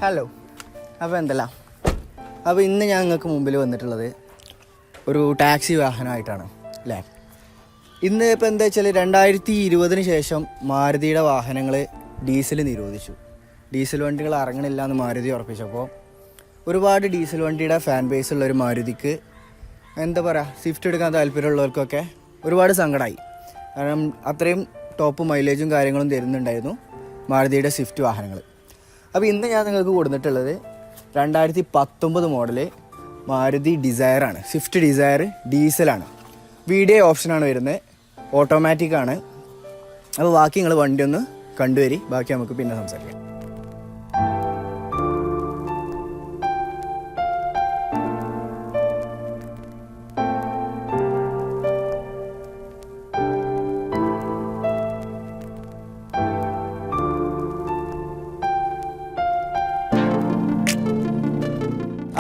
Hello. അപ്പോൾ എന്തല്ല, അപ്പോൾ ഇന്ന് ഞാൻ നിങ്ങൾക്ക് മുമ്പിൽ വന്നിട്ടുള്ളത് ഒരു ടാക്സി വാഹനമായിട്ടാണ് അല്ലേ. ഇന്ന് ഇപ്പോൾ എന്താ വെച്ചാൽ 2020 ശേഷം മാരുതിയുടെ വാഹനങ്ങൾ ഡീസൽ നിരോധിച്ചു. ഡീസൽ വണ്ടികൾ ഇറങ്ങണില്ല എന്ന് മാരുതി ഉറപ്പിച്ചപ്പോൾ ഒരുപാട് ഡീസൽ വണ്ടിയുടെ ഫാൻ ബേസ് ഉള്ള ഒരു മാരുതിക്ക് എന്താ പറയുക, സ്വിഫ്റ്റ് എടുക്കാൻ താല്പര്യമുള്ളവർക്കൊക്കെ ഒരുപാട് സങ്കടമായി. കാരണം അത്രയും ടോപ്പ് മൈലേജും കാര്യങ്ങളും തരുന്നുണ്ടായിരുന്നു മാരുതിയുടെ സ്വിഫ്റ്റ് വാഹനങ്ങൾ. അപ്പോൾ ഇന്ന് ഞാൻ നിങ്ങൾക്ക് കൊടുത്തിട്ടുള്ളത് 2019 മോഡല് മാരുതി ഡിസയറാണ്. സ്വിഫ്റ്റ് ഡിസയർ ഡീസലാണ്. VDI ഓപ്ഷനാണ് വരുന്നത്, ഓട്ടോമാറ്റിക്കാണ്. അപ്പോൾ ബാക്കി നിങ്ങൾ വണ്ടി ഒന്ന് കണ്ടുവരി, ബാക്കി നമുക്ക് പിന്നെ സംസാരിക്കാം.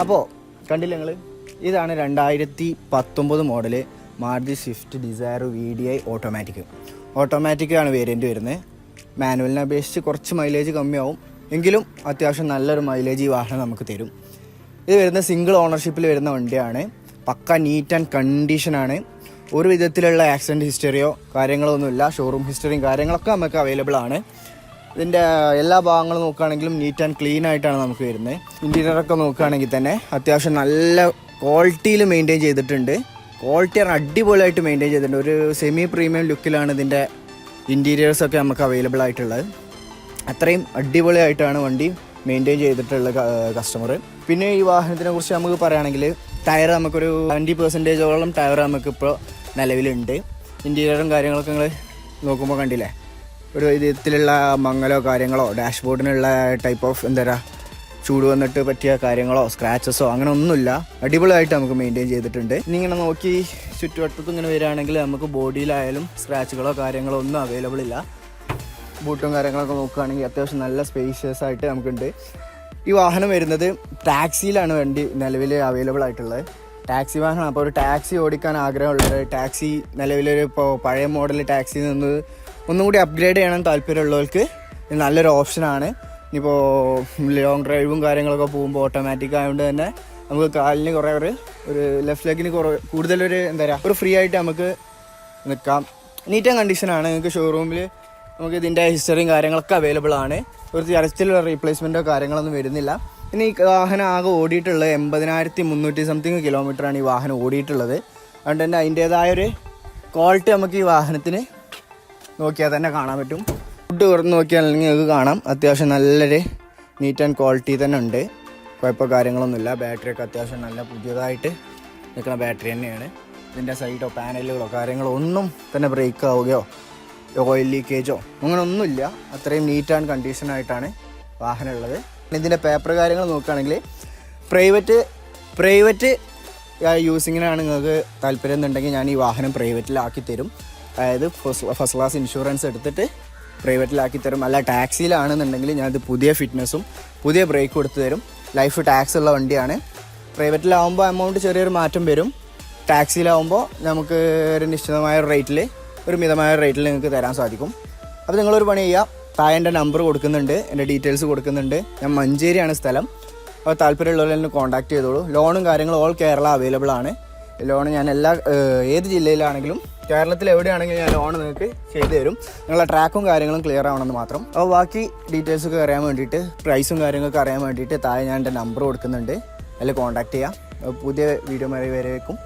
അപ്പോൾ കണ്ടില്ല നിങ്ങൾ, ഇതാണ് 2019 model Maruti Swift Dzire VDI ഓട്ടോമാറ്റിക്കാണ് വേരിയൻറ്റ് വരുന്നത്. മാനുവലിനെ അപേക്ഷിച്ച് കുറച്ച് മൈലേജ് കമ്മിയാവും, എങ്കിലും അത്യാവശ്യം നല്ലൊരു മൈലേജ് ഈ വാഹനം നമുക്ക് തരും. ഇത് വരുന്ന സിംഗിൾ ഓണർഷിപ്പിൽ വരുന്ന വണ്ടിയാണ്. പക്ക നീറ്റ് ആൻഡ് കണ്ടീഷനാണ്. ഒരു വിധത്തിലുള്ള ആക്സിഡൻറ്റ് ഹിസ്റ്ററിയോ കാര്യങ്ങളോ ഒന്നുമില്ല. ഷോറൂം ഹിസ്റ്ററിയും കാര്യങ്ങളൊക്കെ നമുക്ക് അവൈലബിൾ ആണ്. ഇതിൻ്റെ എല്ലാ ഭാഗങ്ങളും നോക്കുകയാണെങ്കിലും നീറ്റ് ആൻഡ് ക്ലീൻ ആയിട്ടാണ് നമുക്ക് വരുന്നത്. ഇൻറ്റീരിയറൊക്കെ നോക്കുകയാണെങ്കിൽ തന്നെ അത്യാവശ്യം നല്ല ക്വാളിറ്റിയിൽ മെയിൻറ്റെയിൻ ചെയ്തിട്ടുണ്ട്. ക്വാളിറ്റി അടിപൊളിയായിട്ട് മെയിൻറ്റെയിൻ ചെയ്തിട്ടുണ്ട്. ഒരു സെമി പ്രീമിയം ലുക്കിലാണ് ഇതിൻ്റെ ഇൻറ്റീരിയേഴ്സൊക്കെ നമുക്ക് അവൈലബിൾ ആയിട്ടുള്ളത്. അത്രയും അടിപൊളിയായിട്ടാണ് വണ്ടി മെയിൻറ്റെയിൻ ചെയ്തിട്ടുള്ള കസ്റ്റമർ. പിന്നെ ഈ വാഹനത്തിനെ കുറിച്ച് നമുക്ക് പറയുകയാണെങ്കിൽ ടയർ നമുക്കൊരു 70% ടയർ നമുക്കിപ്പോൾ നിലവിലുണ്ട്. ഇൻറ്റീരിയറും കാര്യങ്ങളൊക്കെ നിങ്ങൾ നോക്കുമ്പോൾ കണ്ടില്ലേ, ഒരു വിധത്തിലുള്ള മങ്ങലോ കാര്യങ്ങളോ ഡാഷ്ബോർഡിനുള്ള ടൈപ്പ് ഓഫ് എന്താ പറയുക ചൂട് വന്നിട്ട് പറ്റിയ കാര്യങ്ങളോ സ്ക്രാച്ചസോ അങ്ങനെ ഒന്നുമില്ല. അടിപൊളിയായിട്ട് നമുക്ക് മെയിൻറ്റെയിൻ ചെയ്തിട്ടുണ്ട്. ഇനി ഇങ്ങനെ നോക്കി ചുറ്റുവട്ടത്ത് ഇങ്ങനെ വരികയാണെങ്കിൽ നമുക്ക് ബോഡിയിലായാലും സ്ക്രാച്ചുകളോ കാര്യങ്ങളോ ഒന്നും അവൈലബിൾ ഇല്ല. ബൂട്ടും കാര്യങ്ങളൊക്കെ നോക്കുകയാണെങ്കിൽ അത്യാവശ്യം നല്ല സ്പേഷ്യസ് ആയിട്ട് നമുക്കുണ്ട്. ഈ വാഹനം വരുന്നത് ടാക്സിയിലാണ് വണ്ടി നിലവിൽ അവൈലബിൾ ആയിട്ടുള്ളത്. ടാക്സി വാഹനം. അപ്പോൾ ഒരു ടാക്സി ഓടിക്കാൻ ആഗ്രഹമുള്ളത്, ടാക്സി നിലവിലൊരു ഇപ്പോൾ പഴയ മോഡൽ ടാക്സിയിൽ നിന്ന് ഒന്നും കൂടി അപ്ഗ്രേഡ് ചെയ്യണം താല്പര്യമുള്ളവർക്ക് ഇത് നല്ലൊരു ഓപ്ഷനാണ്. ഇനിയിപ്പോൾ ലോങ് ഡ്രൈവും കാര്യങ്ങളൊക്കെ പോകുമ്പോൾ ഓട്ടോമാറ്റിക് ആയതുകൊണ്ട് തന്നെ നമുക്ക് കാലിന് കുറേ ഒരു ലെഫ്റ്റ് ലെഗിന് കൂടുതലൊരു എന്താ പറയുക ഒരു ഫ്രീ ആയിട്ട് നമുക്ക് നിൽക്കാം. നീറ്റ് ആൻഡ് കണ്ടീഷനാണ്. നിങ്ങൾക്ക് ഷോറൂമിൽ നമുക്ക് ഇതിൻ്റെ ഹിസ്റ്ററിയും കാര്യങ്ങളൊക്കെ അവൈലബിൾ ആണ്. ഒരു തരത്തിലുള്ള റീപ്ലേസ്മെൻറ്റോ കാര്യങ്ങളൊന്നും വരുന്നില്ല. പിന്നെ ഈ വാഹനം ആകെ ഓടിയിട്ടുള്ളത് 80,300 സംതിങ് കിലോമീറ്ററാണ് ഈ വാഹനം ഓടിയിട്ടുള്ളത്. അതുകൊണ്ട് തന്നെ അതിൻ്റേതായൊരു ക്വാളിറ്റി നമുക്ക് ഈ വാഹനത്തിന് നോക്കിയാൽ തന്നെ കാണാൻ പറ്റും. ഫുഡ് തുറന്ന് നോക്കിയാൽ നിങ്ങൾക്ക് കാണാം അത്യാവശ്യം നല്ലൊരു നീറ്റ് ആൻഡ് ക്വാളിറ്റി തന്നെ ഉണ്ട്. കുഴപ്പമോ കാര്യങ്ങളൊന്നുമില്ല. ബാറ്ററിയൊക്കെ അത്യാവശ്യം നല്ല പുതിയതായിട്ട് നിൽക്കുന്ന ബാറ്ററി തന്നെയാണ്. ഇതിൻ്റെ സൈഡോ പാനലുകളോ കാര്യങ്ങളോ ഒന്നും തന്നെ ബ്രേക്ക് ആവുകയോ ഓയിൽ ലീക്കേജോ അങ്ങനെ ഒന്നുമില്ല. അത്രയും നീറ്റ് ആൻഡ് കണ്ടീഷനായിട്ടാണ് വാഹനം ഉള്ളത്. ഇതിൻ്റെ പേപ്പർ കാര്യങ്ങൾ നോക്കുകയാണെങ്കിൽ പ്രൈവറ്റ് യൂസിങ്ങിനാണ് നിങ്ങൾക്ക് താല്പര്യം എന്നുണ്ടെങ്കിൽ ഞാൻ ഈ വാഹനം പ്രൈവറ്റിലാക്കി തരും. അതായത് ഫസ്റ്റ് ക്ലാസ് ഇൻഷുറൻസ് എടുത്തിട്ട് പ്രൈവറ്റിലാക്കി തരും. അല്ല ടാക്സിയിലാണെന്നുണ്ടെങ്കിൽ ഞാനത് പുതിയ ഫിറ്റ്നസ്സും പുതിയ ബ്രേക്കും എടുത്ത് തരും. ലൈഫ് ടാക്സ് ഉള്ള വണ്ടിയാണ്. പ്രൈവറ്റിലാവുമ്പോൾ എമൗണ്ട് ചെറിയൊരു മാറ്റം വരും. ടാക്സിയിലാവുമ്പോൾ നമുക്ക് ഒരു നിശ്ചിതമായ റേറ്റിൽ ഒരു മിതമായ റേറ്റിൽ നിങ്ങൾക്ക് തരാൻ സാധിക്കും. അപ്പോൾ നിങ്ങളൊരു പണി ചെയ്യുക, താഴെ എൻ്റെ നമ്പർ കൊടുക്കുന്നുണ്ട്, എൻ്റെ ഡീറ്റെയിൽസ് കൊടുക്കുന്നുണ്ട്. ഞാൻ മഞ്ചേരിയാണ് സ്ഥലം. അപ്പോൾ താല്പര്യമുള്ളവരെന്നെ കോൺടാക്ട് ചെയ്തോളൂ. ലോണും കാര്യങ്ങളും ഓൾ കേരള അവൈലബിൾ ആണ്. ലോൺ ഞാൻ ഏത് ജില്ലയിലാണെങ്കിലും കേരളത്തിൽ എവിടെയാണെങ്കിലും ഞാൻ ലോൺ നിങ്ങൾക്ക് ചെയ്തു തരും. നിങ്ങളുടെ ട്രാക്കും കാര്യങ്ങളും ക്ലിയർ ആവണമെന്ന് മാത്രം. അപ്പോൾ ബാക്കി ഡീറ്റെയിൽസൊക്കെ അറിയാൻ വേണ്ടിയിട്ട് പ്രൈസും കാര്യങ്ങളൊക്കെ അറിയാൻ വേണ്ടിയിട്ട് താഴെ ഞാൻ എൻ്റെ നമ്പർ കൊടുക്കുന്നുണ്ട്. അതിൽ കോൺടാക്ട് ചെയ്യാം. പുതിയ വീഡിയോ വരേക്കും